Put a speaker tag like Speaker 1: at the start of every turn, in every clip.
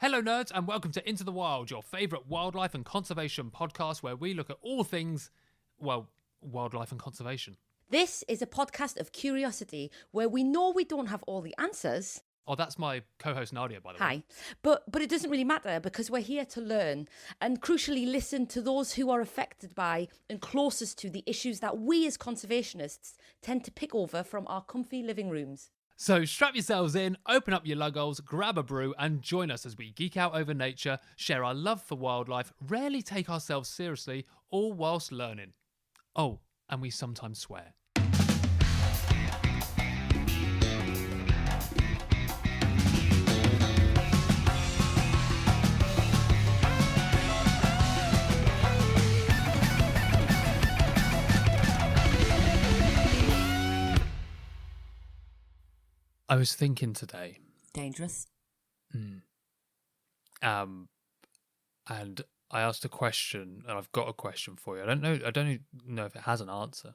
Speaker 1: Hello nerds and welcome to Into the Wild, your favourite wildlife and conservation podcast where we look at all things, well, wildlife and conservation.
Speaker 2: This is a podcast of curiosity where we know we don't have all the answers.
Speaker 1: Oh, that's my co-host Nadia, by the way.
Speaker 2: Hi. But it doesn't really matter because we're here to learn and crucially listen to those who are affected by and closest to the issues that we as conservationists tend to pick over from our comfy living rooms.
Speaker 1: So strap yourselves in, open up your luggles, grab a brew and join us as we geek out over nature, share our love for wildlife, rarely take ourselves seriously, all whilst learning. Oh, and we sometimes swear. I was thinking today.
Speaker 2: Dangerous.
Speaker 1: And I asked a question, and I've got a question for you. I don't know if it has an answer.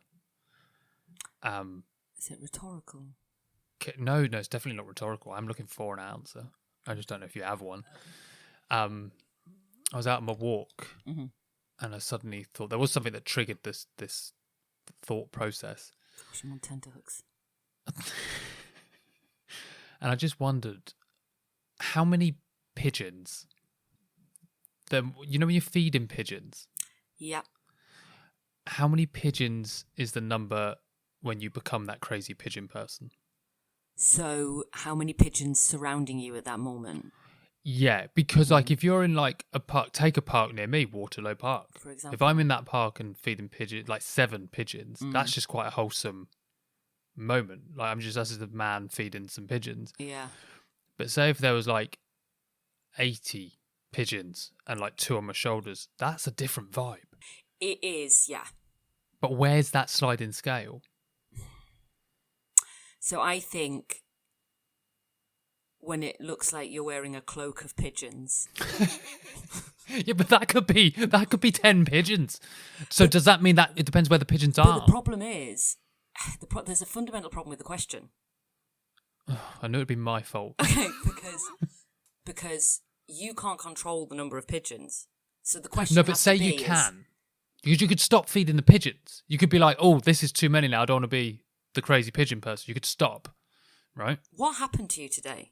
Speaker 2: Is it rhetorical?
Speaker 1: No, it's definitely not rhetorical. I'm looking for an answer. I just don't know if you have one. I was out on my walk, and I suddenly thought there was something that triggered this thought process.
Speaker 2: Gosh, I'm on tenterhooks.
Speaker 1: And I just wondered how many pigeons. When you're feeding pigeons.
Speaker 2: Yeah.
Speaker 1: How many pigeons is the number when you become that crazy pigeon person?
Speaker 2: So, how many pigeons surrounding you at that moment?
Speaker 1: Yeah, because if you're in a park, take a park near me, Waterloo Park.
Speaker 2: For example.
Speaker 1: If I'm in that park and feeding pigeons, 7 pigeons, that's just quite a wholesome moment. That's just a man feeding some pigeons.
Speaker 2: Yeah.
Speaker 1: But say if there was 80 pigeons and 2 on my shoulders, that's a different vibe.
Speaker 2: It is, yeah.
Speaker 1: But where's that sliding scale?
Speaker 2: So I think when it looks like you're wearing a cloak of pigeons.
Speaker 1: Yeah, but that could be 10 pigeons. So does that mean that it depends where the pigeons are?
Speaker 2: But the problem is, there's a fundamental problem with the question.
Speaker 1: I knew it'd be my fault.
Speaker 2: Okay, because you can't control the number of pigeons. So the question.
Speaker 1: No, but say you can. You could stop feeding the pigeons. You could be like, oh, this is too many now. I don't want to be the crazy pigeon person. You could stop, right?
Speaker 2: What happened to you today?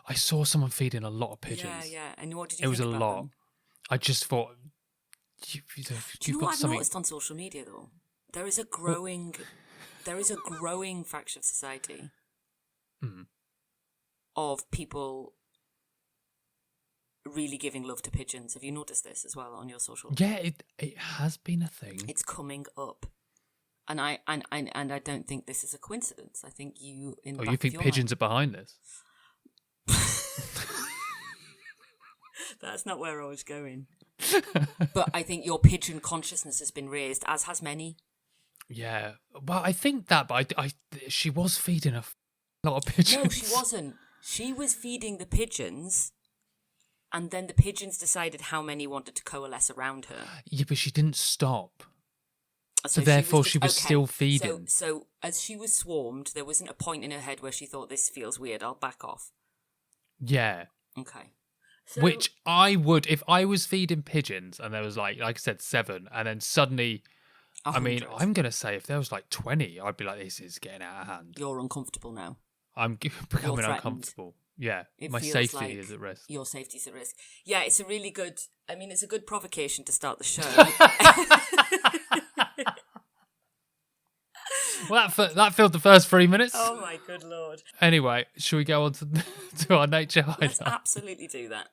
Speaker 1: I saw someone feeding a lot of pigeons.
Speaker 2: Yeah. And what did you think
Speaker 1: It was a
Speaker 2: about
Speaker 1: lot.
Speaker 2: them?
Speaker 1: I just thought,
Speaker 2: Do you
Speaker 1: you've
Speaker 2: know
Speaker 1: got
Speaker 2: what I've
Speaker 1: something.
Speaker 2: noticed on social media though? There is a growing faction of society of people really giving love to pigeons. Have you noticed this as well on your social?
Speaker 1: Yeah, it has been a thing.
Speaker 2: It's coming up, and I don't think this is a coincidence. I think you.
Speaker 1: You think pigeons are behind this?
Speaker 2: That's not where I was going. But I think your pigeon consciousness has been raised, as has many.
Speaker 1: Yeah, well, I think that, but she was feeding a lot of pigeons.
Speaker 2: No, she wasn't. She was feeding the pigeons, and then the pigeons decided how many wanted to coalesce around her.
Speaker 1: Yeah, but she didn't stop. So
Speaker 2: she
Speaker 1: therefore,
Speaker 2: was
Speaker 1: she was still feeding.
Speaker 2: So as she was swarmed, there wasn't a point in her head where she thought, this feels weird, I'll back off.
Speaker 1: Yeah.
Speaker 2: Okay. So,
Speaker 1: Which I would, if I was feeding pigeons and there was like I said, 7, and then suddenly,
Speaker 2: 100.
Speaker 1: I mean, I'm going to say if there was 20, I'd be like, this is getting out of hand.
Speaker 2: You're uncomfortable now.
Speaker 1: I'm becoming uncomfortable. Yeah, my safety
Speaker 2: like
Speaker 1: is at risk.
Speaker 2: Your safety's at risk. Yeah, it's a good provocation to start the show.
Speaker 1: Well, that filled the first 3 minutes.
Speaker 2: Oh my good lord.
Speaker 1: Anyway, should we go on to our nature hideout?
Speaker 2: Let's absolutely do that.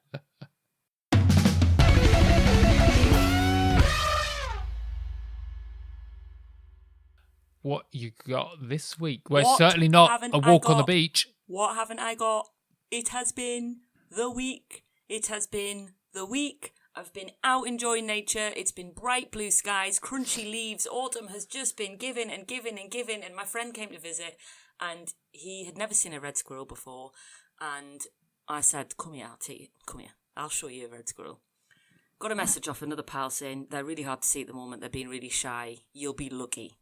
Speaker 1: What you got this week? Well, it's certainly not a walk on the beach.
Speaker 2: What haven't I got? It has been the week. It has been the week. I've been out enjoying nature. It's been bright blue skies, crunchy leaves. Autumn has just been giving and giving and giving. And my friend came to visit and he had never seen a red squirrel before. And I said, come here, I'll show you a red squirrel. Got a message off another pal saying, they're really hard to see at the moment. They're being really shy. You'll be lucky.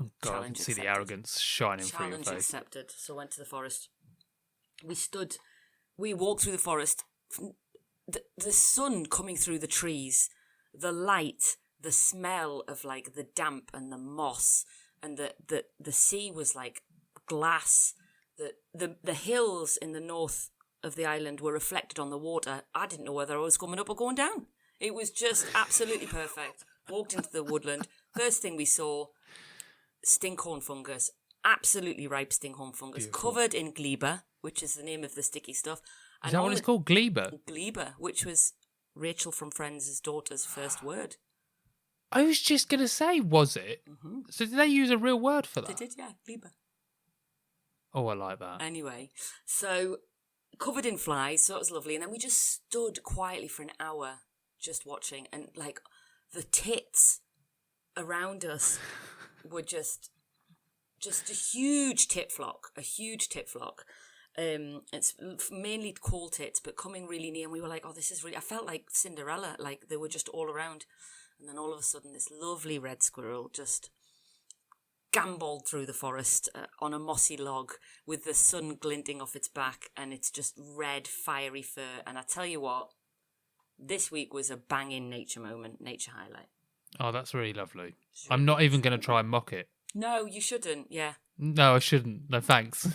Speaker 1: Oh God, I can see the arrogance shining through your face.
Speaker 2: Challenge accepted. So I went to the forest. We walked through the forest the sun coming through the trees, the light, the smell of like the damp and the moss, and the sea was like glass. The hills in the north of the island were reflected on the water. I didn't know whether I was coming up or going down. It was just absolutely perfect. Walked into the woodland. First thing we saw, stinkhorn fungus. Absolutely ripe stinkhorn fungus. Beautiful. Covered in glebe, which is the name of the sticky stuff.
Speaker 1: Is that what it's called? Glebe?
Speaker 2: Glebe, which was Rachel from Friends' daughter's first word.
Speaker 1: I was just going to say, was it? Mm-hmm. So did they use a real word for that?
Speaker 2: They did, yeah. Glebe.
Speaker 1: Oh, I like that.
Speaker 2: Anyway, so covered in flies, so it was lovely. And then we just stood quietly for an hour just watching. And like the tits around us were just a huge tit flock, It's mainly call tits, but coming really near. And we were like, oh, this is really, I felt like Cinderella, like they were just all around. And then all of a sudden, this lovely red squirrel just gamboled through the forest on a mossy log with the sun glinting off its back, and it's just red, fiery fur. And I tell you what, this week was a banging nature moment, nature highlight.
Speaker 1: Oh, that's really lovely. I'm not even going to try and mock it.
Speaker 2: No, you shouldn't, yeah.
Speaker 1: No, I shouldn't. No, thanks.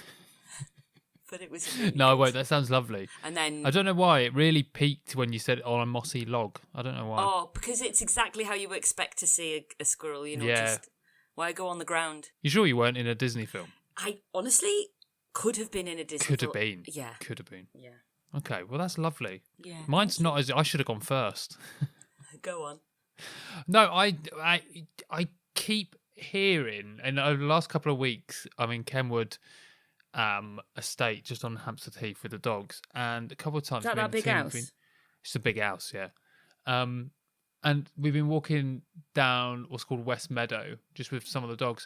Speaker 2: But it was really
Speaker 1: No, I won't. That sounds lovely.
Speaker 2: And then...
Speaker 1: I don't know why. It really peaked when you said it on a mossy log. I don't know why.
Speaker 2: Oh, because it's exactly how you would expect to see a squirrel, you know, just... Why go on the ground?
Speaker 1: You sure you weren't in a Disney film?
Speaker 2: I honestly could have been in a Disney film.
Speaker 1: Could have been.
Speaker 2: Yeah.
Speaker 1: Could have been.
Speaker 2: Yeah.
Speaker 1: Okay, well, that's lovely.
Speaker 2: Yeah.
Speaker 1: Mine's not as... I should have gone first.
Speaker 2: Go on.
Speaker 1: No, I keep hearing, and over the last couple of weeks, I'm in Kenwood estate, just on Hampstead Heath with the dogs, and a couple of times...
Speaker 2: Is that big house?
Speaker 1: It's a big house, yeah. And we've been walking down what's called West Meadow, just with some of the dogs.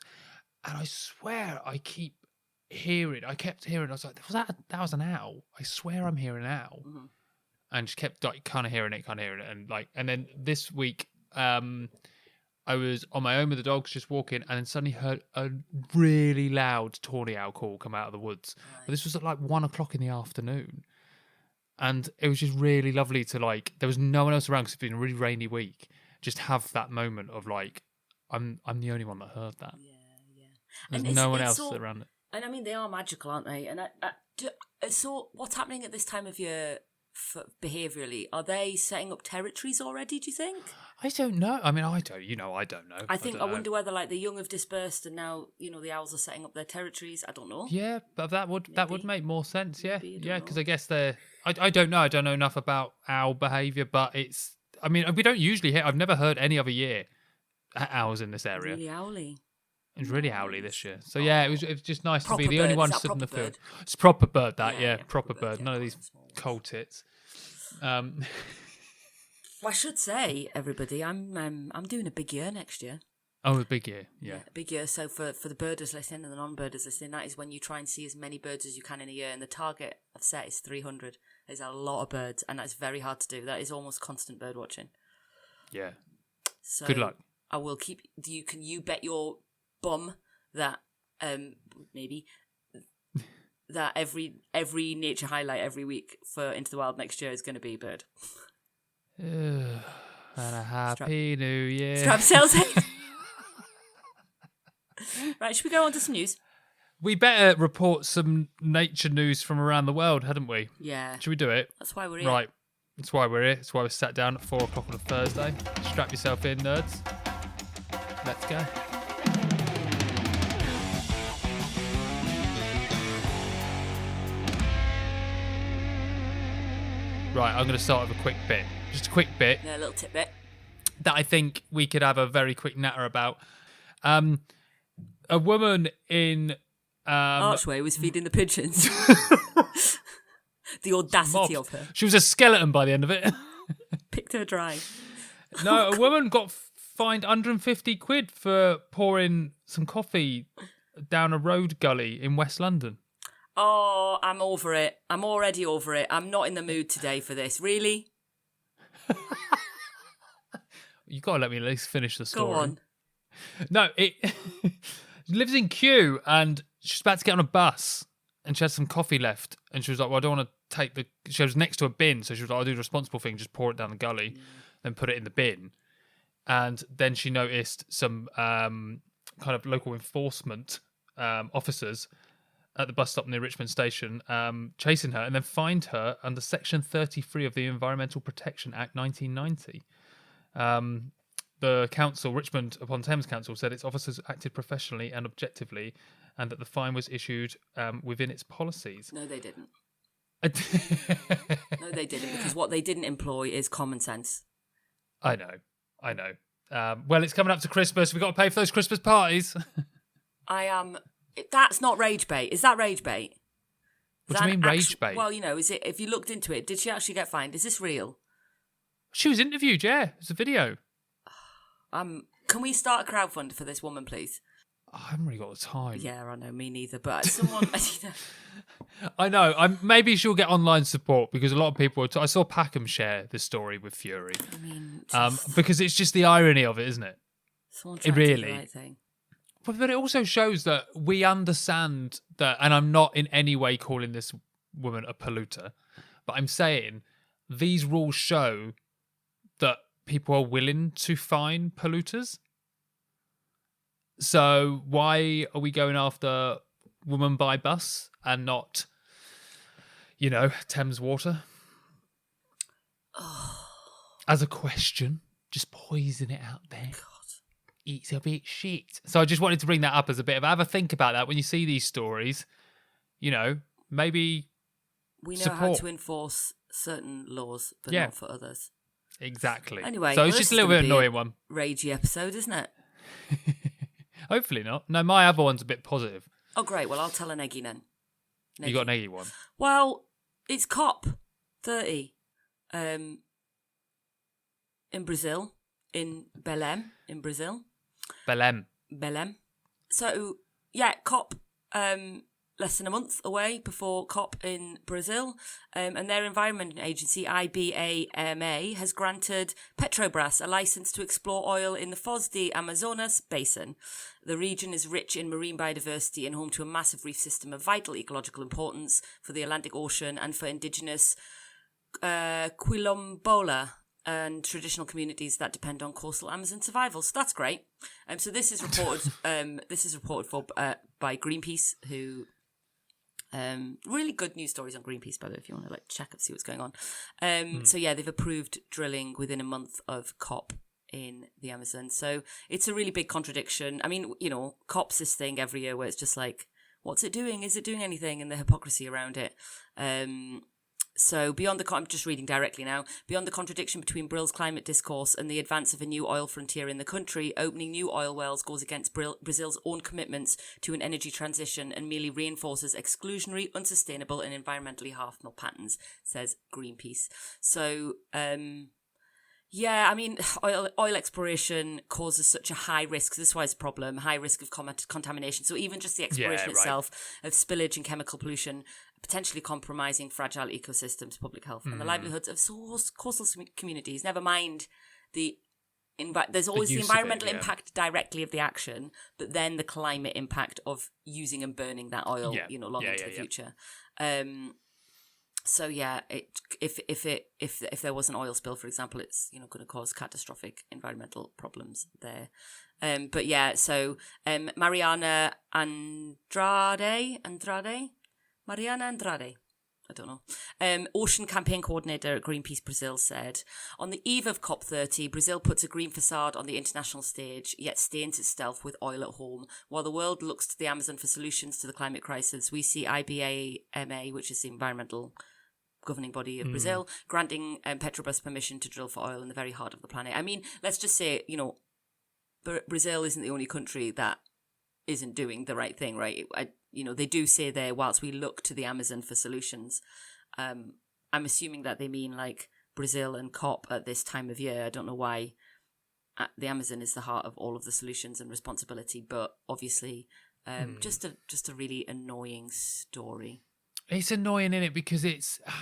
Speaker 1: And I swear I kept hearing, I was like, that was an owl. I swear I'm hearing an owl. Mm-hmm. And just kept like kind of hearing it. And then this week, I was on my own with the dogs, just walking, and then suddenly heard a really loud tawny owl call come out of the woods. Right. But this was at like 1:00 in the afternoon. And it was just really lovely to like, there was no one else around because it's been a really rainy week. Just have that moment of like, I'm the only one that heard that.
Speaker 2: Yeah.
Speaker 1: There's no one else around it.
Speaker 2: And I mean, they are magical, aren't they? And so what's happening at this time of year behaviourally? Are they setting up territories already, do you think?
Speaker 1: I don't know. I mean, I don't know.
Speaker 2: I wonder whether like the young have dispersed and now, you know, the owls are setting up their territories. I don't know.
Speaker 1: Yeah, but that would make more sense. Yeah. Yeah, because I guess I don't know. I don't know enough about owl behaviour, but it's... I mean, we don't usually hear... I've never heard any other year owls in this area.
Speaker 2: Really owly.
Speaker 1: It was really owly this year. So yeah, it was just nice to be the only one stood in the field.
Speaker 2: Bird?
Speaker 1: It's proper bird, that, yeah. Proper bird.
Speaker 2: Yeah,
Speaker 1: none of these cold tits.
Speaker 2: Well, I should say, everybody, I'm doing a big year next year.
Speaker 1: Oh, a big year, yeah.
Speaker 2: A big year. So for the birders listening and the non-birders listening, that is when you try and see as many birds as you can in a year. And the target I've set is 300. There's a lot of birds, and that's very hard to do. That is almost constant bird watching. Yeah. So
Speaker 1: good luck.
Speaker 2: I will keep... Can you bet your bum that maybe... that every nature highlight every week for Into the Wild next year is going to be bird.
Speaker 1: And a happy new year.
Speaker 2: Strap sales. Right, should we go on to some news?
Speaker 1: We better report some nature news from around the world, hadn't we?
Speaker 2: Yeah.
Speaker 1: Should we do it?
Speaker 2: That's why we're here.
Speaker 1: Right. That's why we're here. That's why we sat down at 4:00 on a Thursday. Strap yourself in, nerds. Let's go. Right, I'm going to start with a quick bit. Just a quick bit.
Speaker 2: Yeah, a little tidbit.
Speaker 1: That I think we could have a very quick natter about. A woman in...
Speaker 2: Archway was feeding the pigeons. The audacity of her.
Speaker 1: She was a skeleton by the end of it.
Speaker 2: Picked her dry.
Speaker 1: No, a woman got fined 150 quid for pouring some coffee down a road gully in West London.
Speaker 2: Oh, I'm over it. I'm already over it. I'm not in the mood today for this. Really?
Speaker 1: You got to let me at least finish the story.
Speaker 2: Go on.
Speaker 1: No, she lives in Kew and she's about to get on a bus. and she had some coffee left, and she was like, well, I don't want to take the... She was next to a bin, so she was like, I'll do the responsible thing, just pour it down the gully, then put it in the bin. And then she noticed some kind of local enforcement officers at the bus stop near Richmond Station chasing her, and then fined her under Section 33 of the Environmental Protection Act 1990. The council, Richmond upon Thames Council, said its officers acted professionally and objectively, and that the fine was issued within its policies.
Speaker 2: No, they didn't. No, they didn't, because what they didn't employ is common sense.
Speaker 1: I know. Well, it's coming up to Christmas. We've got to pay for those Christmas parties.
Speaker 2: That's not rage bait. Is that rage bait?
Speaker 1: What do you mean rage bait?
Speaker 2: Well, is it? If you looked into it, did she actually get fined? Is this real?
Speaker 1: She was interviewed, yeah. It's a video.
Speaker 2: Can we start a crowdfund for this woman, please?
Speaker 1: I haven't really got the time.
Speaker 2: Yeah, I know, me neither. But someone...
Speaker 1: I know. Maybe she'll get online support, because a lot of people... I saw Packham share this story with Fury.
Speaker 2: I mean...
Speaker 1: because it's just the irony of it, isn't it?
Speaker 2: Someone trying to do the right thing.
Speaker 1: But it also shows that we understand that... And I'm not in any way calling this woman a polluter, but I'm saying these rules show that people are willing to fine polluters. So why are we going after woman by bus and not, Thames Water?
Speaker 2: Oh.
Speaker 1: As a question, just poison it out there.
Speaker 2: God.
Speaker 1: It's a bit shit. So I just wanted to bring that up as a bit of have a think about that when you see these stories. Maybe
Speaker 2: we know
Speaker 1: support.
Speaker 2: how to enforce certain laws, but not for others.
Speaker 1: Exactly.
Speaker 2: Anyway,
Speaker 1: so it's just a little bit annoying one.
Speaker 2: Ragey episode, isn't it?
Speaker 1: Hopefully not. No, my other one's a bit positive.
Speaker 2: Oh, great. Well, I'll tell an eggy then.
Speaker 1: You got an eggy one?
Speaker 2: Well, it's COP30 in Brazil, in Belém, in Brazil. Belém. So, yeah, COP less than a month away before COP in Brazil, and their environment agency, IBAMA, has granted Petrobras a license to explore oil in the Foz do Amazonas basin. The region is rich in marine biodiversity and home to a massive reef system of vital ecological importance for the Atlantic Ocean and for indigenous Quilombola and traditional communities that depend on coastal Amazon survival. So that's great. So this is reported. By Greenpeace, who really good news stories on Greenpeace, by the way, if you want to check and see what's going on. So yeah, they've approved drilling within a month of COP in the Amazon. So it's a really big contradiction. I mean, COP's this thing every year where it's just like, what's it doing? Is it doing anything? And the hypocrisy around it. So beyond I'm just reading directly now, beyond the contradiction between Brazil's climate discourse and the advance of a new oil frontier in the country, opening new oil wells goes against Brazil's own commitments to an energy transition and merely reinforces exclusionary, unsustainable and environmentally harmful patterns, says Greenpeace. So, yeah, I mean, oil exploration causes such a high risk. This is why it's a problem, high risk of contamination. So even just the exploration itself of spillage and chemical pollution, potentially compromising fragile ecosystems, public health, and the livelihoods of coastal communities. Never mind there's always the environmental impact directly of the action, but then the climate impact of using and burning that oil, long into the future. So yeah, if there was an oil spill, for example, it's going to cause catastrophic environmental problems there. But yeah, so Mariana Andrade, I don't know, Ocean Campaign Coordinator at Greenpeace Brazil said, on the eve of COP30, Brazil puts a green facade on the international stage, yet stains itself with oil at home. While the world looks to the Amazon for solutions to the climate crisis, we see IBAMA, which is the environmental governing body of Brazil, granting Petrobras permission to drill for oil in the very heart of the planet. I mean, let's just say, Brazil isn't the only country that isn't doing the right thing, right? They do say there, whilst we look to the Amazon for solutions, I'm assuming that they mean like Brazil and COP at this time of year. I don't know why the Amazon is the heart of all of the solutions and responsibility, but obviously just a really annoying story.
Speaker 1: It's annoying, isn't it? Because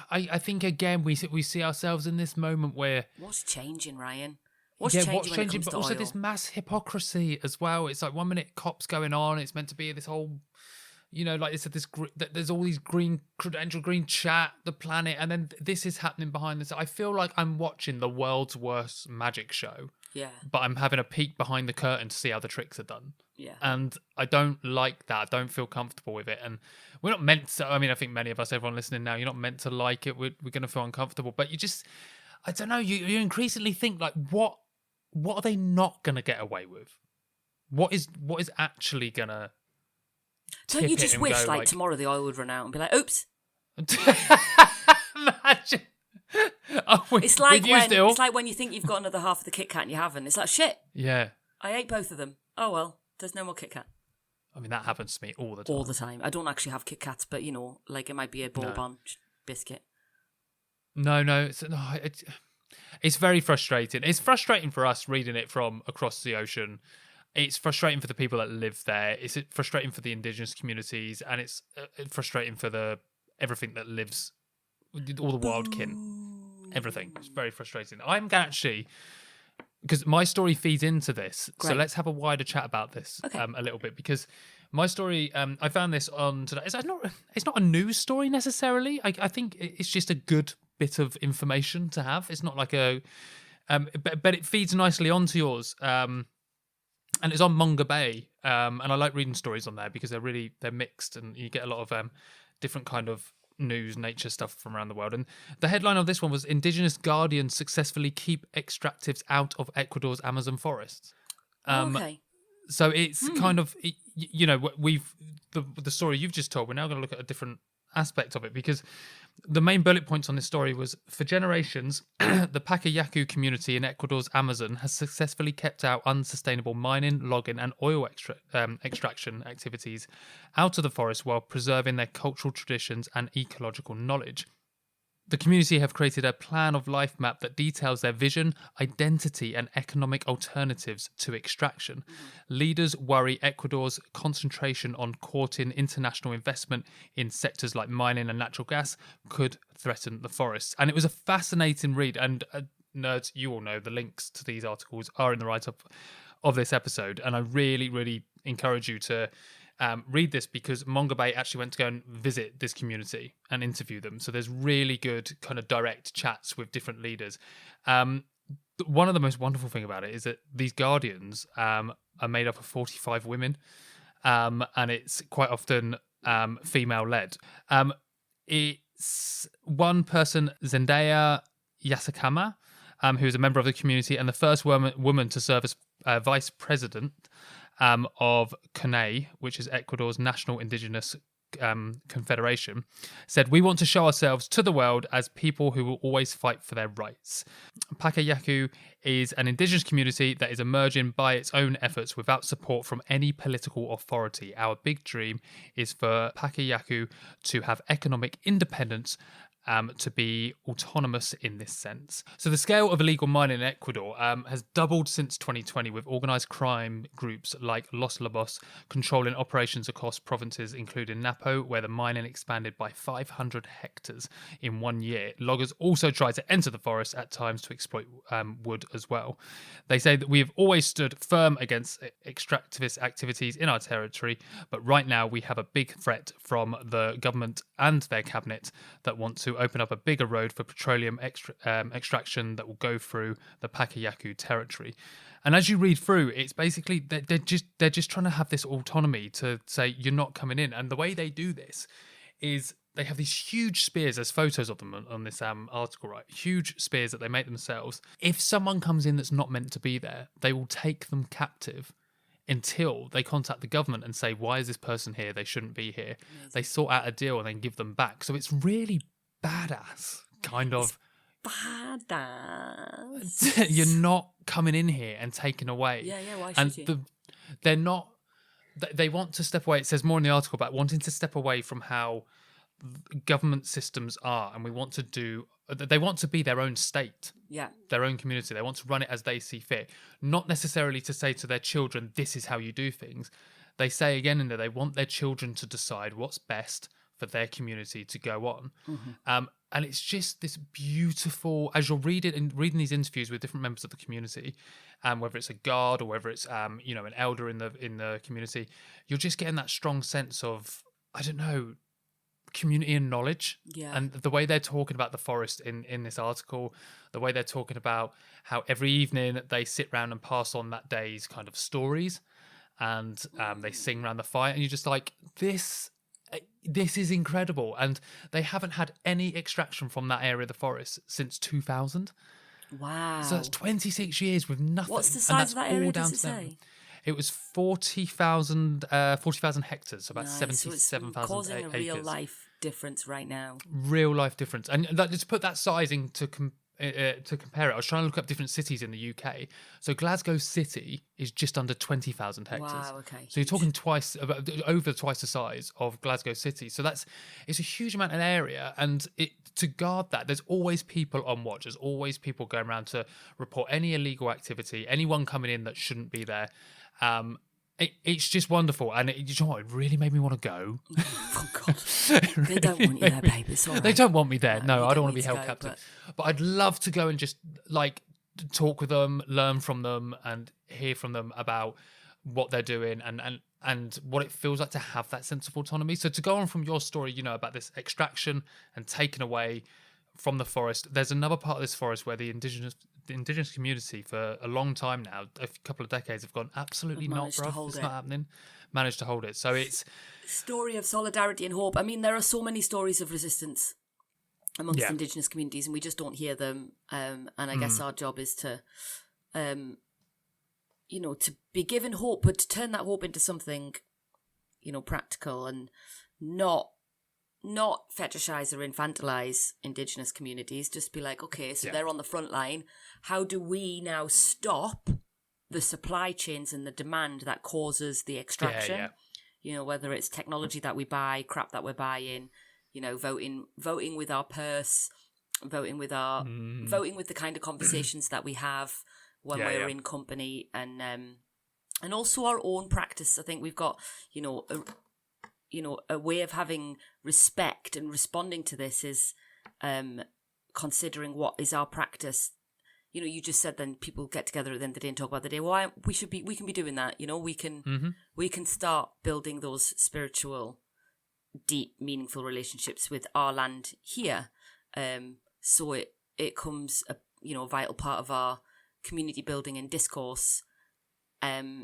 Speaker 1: I think, again, we see ourselves in this moment where...
Speaker 2: What's changing, Ryan? What's changing, but also
Speaker 1: oil? This mass hypocrisy as well. It's like 1 minute COP's going on. It's meant to be this whole, like I said, there's all these green chat, the planet, and then this is happening behind this. I feel like I'm watching the world's worst magic show.
Speaker 2: Yeah.
Speaker 1: But I'm having a peek behind the curtain to see how the tricks are done.
Speaker 2: Yeah.
Speaker 1: And I don't like that. I don't feel comfortable with it. And we're not meant to, I think many of us, everyone listening now, you're not meant to like it. We're going to feel uncomfortable. But you just, I don't know, you increasingly think like, what are they not going to get away with? What is actually going to
Speaker 2: Don't you just wish like tomorrow the oil would run out and be like, oops.
Speaker 1: Imagine.
Speaker 2: It's like when you think you've got another half of the Kit Kat and you haven't. It's like, shit.
Speaker 1: Yeah.
Speaker 2: I ate both of them. Oh, well, there's no more Kit Kat.
Speaker 1: That happens to me all the time.
Speaker 2: All the time. I don't actually have Kit Kats, but, like it might be a Bourbon biscuit.
Speaker 1: No. It's very frustrating. It's frustrating for us reading it from across the ocean. It's frustrating for the people that live there. It's frustrating for the indigenous communities, and it's frustrating for everything that lives, all the wild kin, everything. It's very frustrating. I'm actually, because my story feeds into this, so let's have a wider chat about this a little bit, because my story, I found this on today. It's not a news story necessarily. I think it's just a good bit of information to have. It's not like but it feeds nicely onto yours. And it's on Manga Bay, and I like reading stories on there because they're mixed, and you get a lot of different kind of news, nature stuff from around the world. And the headline of this one was "Indigenous Guardians Successfully Keep Extractives Out of Ecuador's Amazon Forests."
Speaker 2: Okay.
Speaker 1: So it's kind of, the story you've just told, we're now going to look at a different aspect of it, because the main bullet points on this story was, for generations, the Pacayacu community in Ecuador's Amazon has successfully kept out unsustainable mining, logging and oil extraction activities out of the forest while preserving their cultural traditions and ecological knowledge. The community have created a plan of life map that details their vision, identity, and economic alternatives to extraction. Leaders worry Ecuador's concentration on courting international investment in sectors like mining and natural gas could threaten the forests. And it was a fascinating read. And nerds, you all know the links to these articles are in the write-up of this episode. And I really, really encourage you to read this, because Manga Bay actually went to go and visit this community and interview them. So there's really good kind of direct chats with different leaders. One of the most wonderful thing about it is that these guardians are made up of 45 women, and it's quite often female-led. It's one person, Zendaya Yasakama, who is a member of the community and the first woman to serve as vice president of CONAE, which is Ecuador's national indigenous confederation, said, "We want to show ourselves to the world as people who will always fight for their rights." Pacayacu is an indigenous community that is emerging by its own efforts without support from any political authority. Our big dream is for Pacayacu to have economic independence, to be autonomous in this sense. So the scale of illegal mining in Ecuador has doubled since 2020, with organised crime groups like Los Lobos controlling operations across provinces including Napo, where the mining expanded by 500 hectares in 1 year. Loggers also try to enter the forest at times to exploit wood as well. They say that we have always stood firm against extractivist activities in our territory, but right now we have a big threat from the government and their cabinet that want to open up a bigger road for petroleum extraction that will go through the Pacayacu territory. And as you read through, it's basically they're just trying to have this autonomy to say you're not coming in. And the way they do this is they have these huge spears. There's photos of them on this article, right? Huge spears that they make themselves. If someone comes in that's not meant to be there, they will take them captive until they contact the government and say, why is this person here? They shouldn't be here. Amazing. They sort out a deal and then give them back. So it's really badass, kind of.
Speaker 2: Badass.
Speaker 1: You're not coming in here and taking away.
Speaker 2: Yeah, why should you?
Speaker 1: They're not, they want to step away. It says more in the article about wanting to step away from how government systems are, and they want to be their own state, their own community. They want to run it as they see fit, not necessarily to say to their children, this is how you do things. They say again in there, they want their children to decide what's best for their community to go on. Mm-hmm. And it's just this beautiful, as you're reading these interviews with different members of the community, whether it's a guard or whether it's an elder in the community, you're just getting that strong sense of I don't know, community and knowledge.
Speaker 2: Yeah.
Speaker 1: And the way they're talking about the forest in this article, the way they're talking about how every evening they sit round and pass on that day's kind of stories, and they sing around the fire, and you're just like, this is incredible. And they haven't had any extraction from that area of the forest since 2000.
Speaker 2: Wow.
Speaker 1: So that's 26 years with nothing.
Speaker 2: What's the size of that area, does it say?
Speaker 1: It was 40,000 hectares, so about
Speaker 2: Nice. So
Speaker 1: 77,000
Speaker 2: it's causing a
Speaker 1: acres.
Speaker 2: real life difference right now.
Speaker 1: Real life difference. And just put that sizing to compare it. I was trying to look up different cities in the UK. So Glasgow City is just under 20,000 hectares.
Speaker 2: Wow, okay.
Speaker 1: So you're talking over twice the size of Glasgow City. So it's a huge amount of area, and to guard that, there's always people on watch. There's always people going around to report any illegal activity, anyone coming in that shouldn't be there. It's just wonderful, and you know what? It really made me want to go.
Speaker 2: Oh God, they don't want you there, babe. It's all right.
Speaker 1: They don't want me there. No, I don't want to be
Speaker 2: need
Speaker 1: held
Speaker 2: go,
Speaker 1: captive. But I'd love to go and just like talk with them, learn from them, and hear from them about what they're doing and what it feels like to have that sense of autonomy. So to go on from your story, you know, about this extraction and taken away from the forest, there's another part of this forest where the indigenous community for a long time now, a couple of decades, have gone absolutely not, bruv. It's not happening. Managed to hold it. So it's
Speaker 2: story of solidarity and hope. I mean, there are so many stories of resistance amongst Indigenous communities, and we just don't hear them. And I guess our job is to, you know, to be given hope, but to turn that hope into something, you know, practical, and not fetishize or infantilize Indigenous communities. Just be like, okay, so they're on the front line. How do we now stop the supply chains and the demand that causes the extraction?
Speaker 1: Yeah.
Speaker 2: You know, whether it's technology that we buy, crap that we're buying, you know, voting with our purse, voting with the kind of conversations that we have when we're in company, and also our own practice. I think we've got, a way of having respect and responding to this is considering what is our practice. You know, you just said then people get together at the end of the day and talk about the day. Well, we can be doing that. You know, we can start building those spiritual, deep, meaningful relationships with our land here. So it becomes a vital part of our community building and discourse.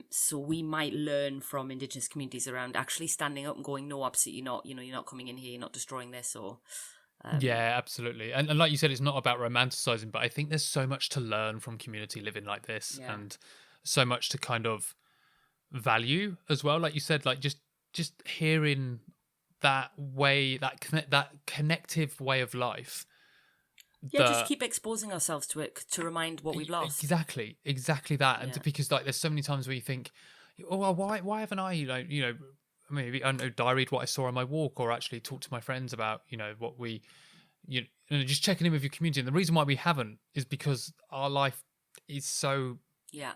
Speaker 2: So we might learn from Indigenous communities around actually standing up and going, no, absolutely not. You know, you're not coming in here, you're not destroying this, or.
Speaker 1: Yeah, absolutely. And like you said, it's not about romanticizing, but I think there's so much to learn from community living like this, and so much to kind of value as well. Like you said, like just hearing that way, that connective way of life.
Speaker 2: Yeah, just keep exposing ourselves to it to remind what we've lost.
Speaker 1: Exactly that. And because like there's so many times where you think, oh, well, why haven't I, maybe, I don't know, diaried what I saw on my walk, or actually talked to my friends about, what we, just checking in with your community. And the reason why we haven't is because our life is so, I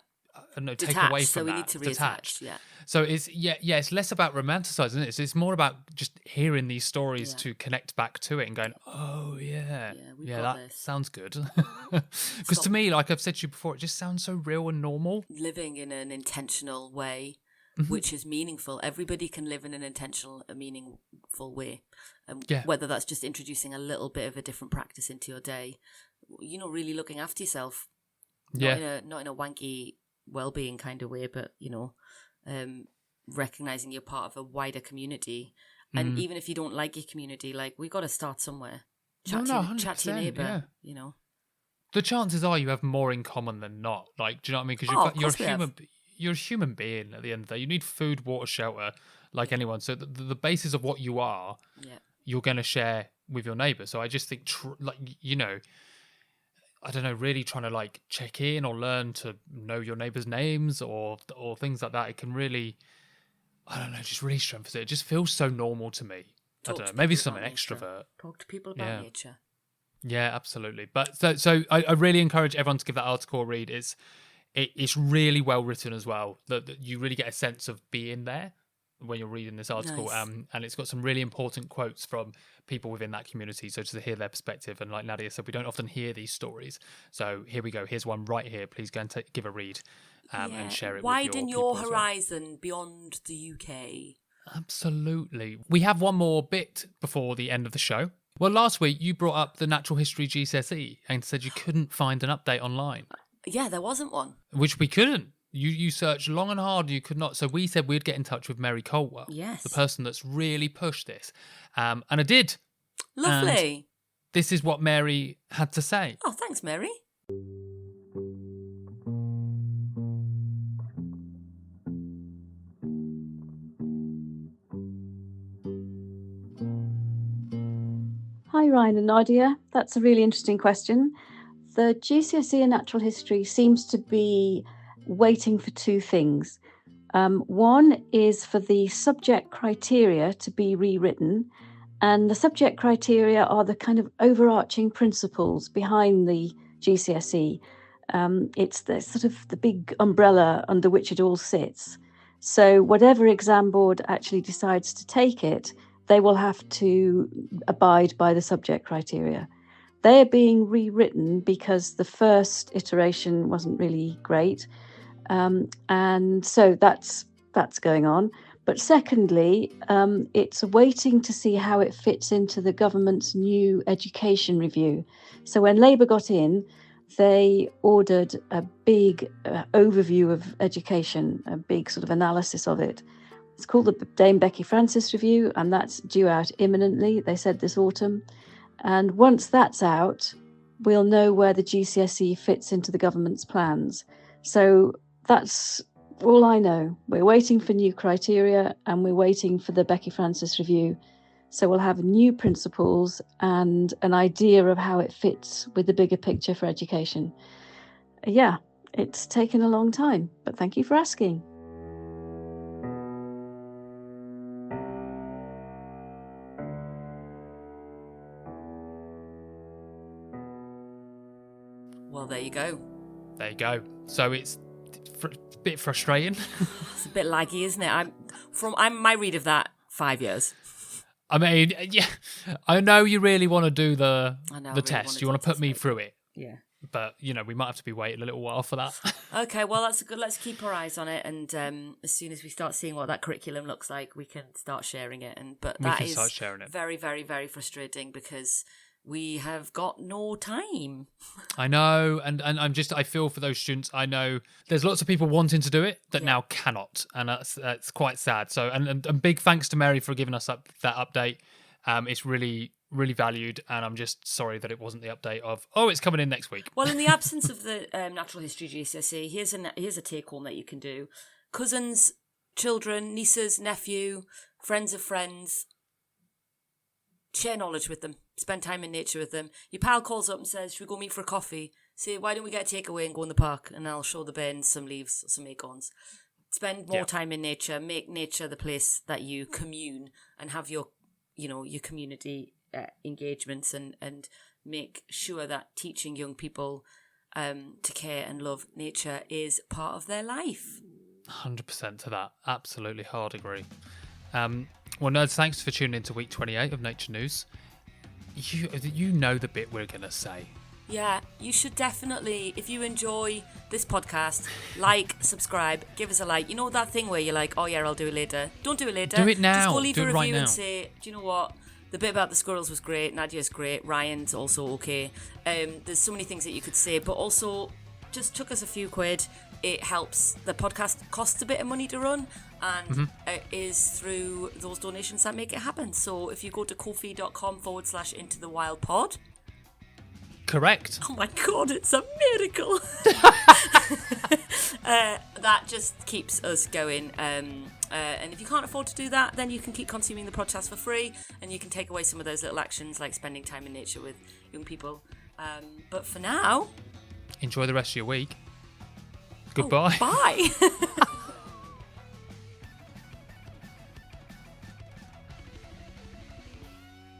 Speaker 1: don't know,
Speaker 2: detached,
Speaker 1: take away from
Speaker 2: so we
Speaker 1: that.
Speaker 2: need to reattach. Yeah.
Speaker 1: So it's less about romanticizing it. It's more about just hearing these stories to connect back to it and going, oh yeah, that sounds good. Because to me, like I've said to you before, it just sounds so real and normal.
Speaker 2: Living in an intentional way, which is meaningful. Everybody can live in an intentional, a meaningful way. Whether that's just introducing a little bit of a different practice into your day, really looking after yourself. Not in a wanky well-being kind of way, but recognizing you're part of a wider community. And even if you don't like your community, like we got to start somewhere. Chat to your neighbour.
Speaker 1: The chances are you have more in common than not. Like, do you know what I mean? Because you're a human being at the end of the day. You need food, water, shelter, like anyone. So the basis of what you are, you're going to share with your neighbour. So I just think, I don't know, really trying to like check in or learn to know your neighbours' names or things like that. It can really, I don't know, just really strengthens it. It just feels so normal to me. I don't know, maybe I'm an extrovert.
Speaker 2: Talk to people about nature.
Speaker 1: Yeah, absolutely. But so I really encourage everyone to give that article a read. It's really well written as well. That you really get a sense of being there when you're reading this article.
Speaker 2: Nice.
Speaker 1: And it's got some really important quotes from people within that community, so to hear their perspective. And like Nadia said, we don't often hear these stories, so here we go. Here's one right here. Please go and give a read and share it.
Speaker 2: Widen
Speaker 1: with
Speaker 2: your
Speaker 1: people
Speaker 2: horizon beyond the UK.
Speaker 1: Absolutely. We have one more bit before the end of the show. Well, last week you brought up the Natural History GCSE and said you couldn't find an update online.
Speaker 2: Yeah, there wasn't one.
Speaker 1: Which we couldn't. You searched long and hard, you could not. So we said we'd get in touch with Mary Colwell,
Speaker 2: yes,
Speaker 1: the person that's really pushed this. And I did.
Speaker 2: Lovely.
Speaker 1: And this is what Mary had to say.
Speaker 2: Oh, thanks, Mary.
Speaker 3: Hi, Ryan and Nadia. That's a really interesting question. The GCSE in Natural History seems to be waiting for two things. One is for the subject criteria to be rewritten, and the subject criteria are the kind of overarching principles behind the GCSE. It's the sort of the big umbrella under which it all sits. So whatever exam board actually decides to take it, they will have to abide by the subject criteria. They are being rewritten because the first iteration wasn't really great. And so that's going on. But secondly, it's waiting to see how it fits into the government's new education review. So when Labour got in, they ordered a big overview of education, a big sort of analysis of it. It's called the Dame Becky Francis Review, and that's due out imminently, they said this autumn. And once that's out, we'll know where the GCSE fits into the government's plans. So that's all I know. We're waiting for new criteria and we're waiting for the Becky Francis Review. So we'll have new principles and an idea of how it fits with the bigger picture for education. Yeah, it's taken a long time, but thank you for asking.
Speaker 2: Well, there you go.
Speaker 1: There you go. So it's a bit frustrating.
Speaker 2: It's a bit laggy, isn't it? I'm my read of that 5 years.
Speaker 1: I mean, yeah, I know you really want to do the
Speaker 2: really
Speaker 1: test. You want to put me through it.
Speaker 2: Yeah.
Speaker 1: But, we might have to be waiting a little while for that.
Speaker 2: Okay, well, that's good. Let's keep our eyes on it. And as soon as we start seeing what that curriculum looks like, we can start sharing it. But that is very, very, very frustrating because we have got no time.
Speaker 1: I know, and I feel for those students. I know there's lots of people wanting to do it that now cannot, and that's quite sad. So, and big thanks to Mary for giving us that update. It's really, really valued, and I'm just sorry that it wasn't the update of, it's coming in next week.
Speaker 2: Well, in the absence of the Natural History GCSE, here's a take-home that you can do. Cousins, children, nieces, nephew, friends of friends, share knowledge with them. Spend time in nature with them. Your pal calls up and says, should we go meet for a coffee? Say, why don't we get a takeaway and go in the park? And I'll show the bairns some leaves, some acorns. Spend more time in nature. Make nature the place that you commune and have your community engagements and make sure that teaching young people to care and love nature is part of their life.
Speaker 1: 100% to that. Absolutely hard agree. Well, nerds, thanks for tuning in to week 28 of Nature News. You know the bit we're going to say.
Speaker 2: Yeah, you should definitely, if you enjoy this podcast, like, subscribe, give us a like. You know that thing where you're like, oh yeah, I'll do it later. Don't do it later.
Speaker 1: Do it now.
Speaker 2: Just go leave a review
Speaker 1: right
Speaker 2: and say, do you know what? The bit about the squirrels was great. Nadia's great. Ryan's also okay. There's so many things that you could say, but also just took us a few quid. It helps. The podcast costs a bit of money to run, and it is through those donations that make it happen. So if you go to ko-fi.com/intothewildpod.
Speaker 1: Correct.
Speaker 2: Oh my God, it's a miracle. That just keeps us going. And if you can't afford to do that, then you can keep consuming the podcast for free, and you can take away some of those little actions like spending time in nature with young people. But for now,
Speaker 1: enjoy the rest of your week. Goodbye.
Speaker 2: Bye.